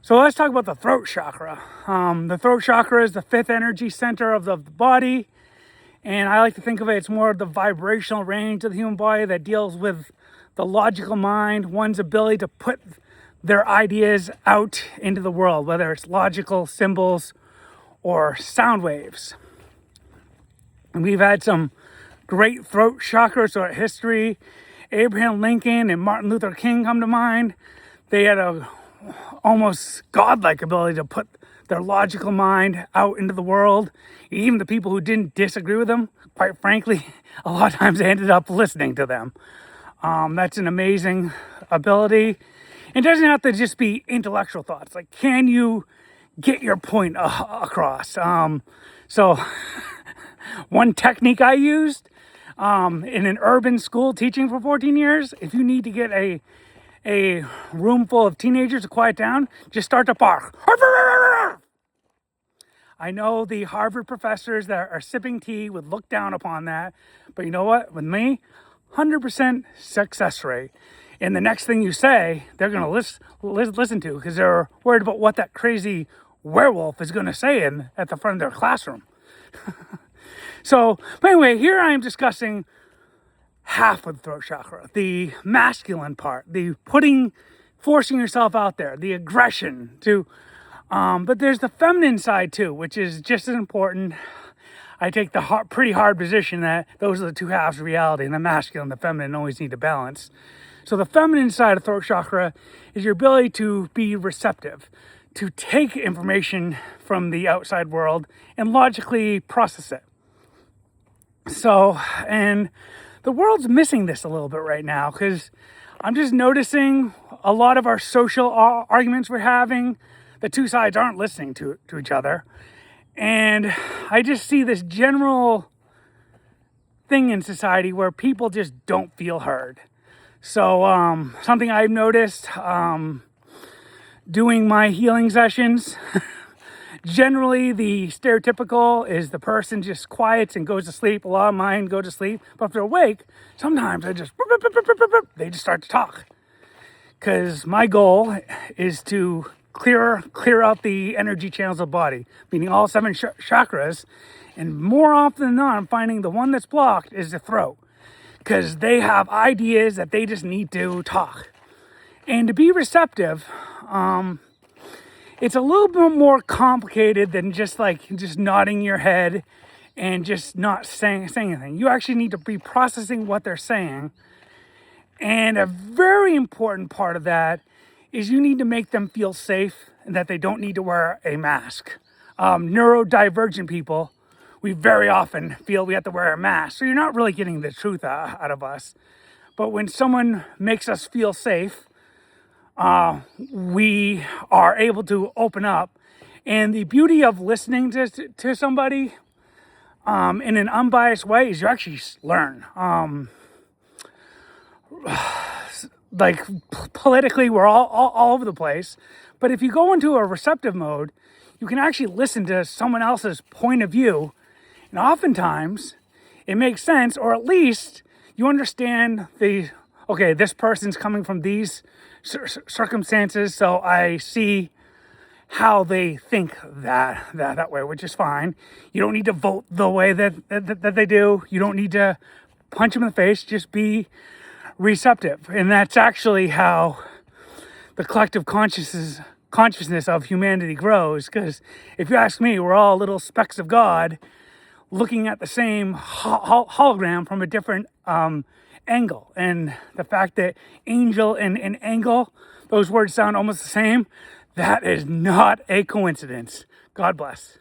So let's talk about the throat chakra. The throat chakra is the fifth energy center of the body. And I like to think of it, it's more of the vibrational range of the human body that deals with the logical mind, one's ability to put their ideas out into the world, whether it's logical symbols or sound waves. And we've had some great throat chakras throughout history. Abraham Lincoln and Martin Luther King come to mind. They had a almost godlike ability to put their logical mind out into the world. Even the people who didn't disagree with them, quite frankly, a lot of times they ended up listening to them. That's an amazing ability. It doesn't have to just be intellectual thoughts. Like, can you get your point across? So one technique I used in an urban school teaching for 14 years, if you need to get a room full of teenagers to quiet down, just start to bark. I know the Harvard professors that are sipping tea would look down upon that, but you know what? With me, 100% success rate. And the next thing you say, they're going to listen to, because they're worried about what that crazy werewolf is going to say at the front of their classroom. So, but anyway, here I am discussing half of the throat chakra, the masculine part, the forcing yourself out there, the aggression but there's the feminine side too, which is just as important. I take the pretty hard position that those are the two halves of reality, and the masculine and the feminine always need to balance. So the feminine side of throat chakra is your ability to be receptive, to take information from the outside world and logically process it. So, and the world's missing this a little bit right now, because I'm just noticing a lot of our social arguments we're having, the two sides aren't listening to each other. And I just see this general thing in society where people just don't feel heard. So something I've noticed doing my healing sessions, generally the stereotypical is the person just quiets and goes to sleep. A lot of mine go to sleep, but if they're awake, sometimes they just start to talk. Because my goal is to clear out the energy channels of the body, meaning all seven chakras. And more often than not, I'm finding the one that's blocked is the throat, because they have ideas that they just need to talk. And to be receptive, it's a little bit more complicated than just nodding your head and just not saying anything. You actually need to be processing what they're saying. And a very important part of that is you need to make them feel safe and that they don't need to wear a mask. Neurodivergent people, we very often feel we have to wear a mask. So you're not really getting the truth out of us. But when someone makes us feel safe, we are able to open up. And the beauty of listening to somebody in an unbiased way is you actually learn. Like politically, we're all over the place. But if you go into a receptive mode, you can actually listen to someone else's point of view. And oftentimes it makes sense, or at least you understand this person's coming from these circumstances. So I see how they think that way, which is fine. You don't need to vote the way that they do. You don't need to punch them in the face. Just be receptive. And that's actually how the collective consciousness of humanity grows. Because if you ask me, we're all little specks of God looking at the same hologram from a different angle. And the fact that angel and angle, those words sound almost the same, that is not a coincidence. God bless.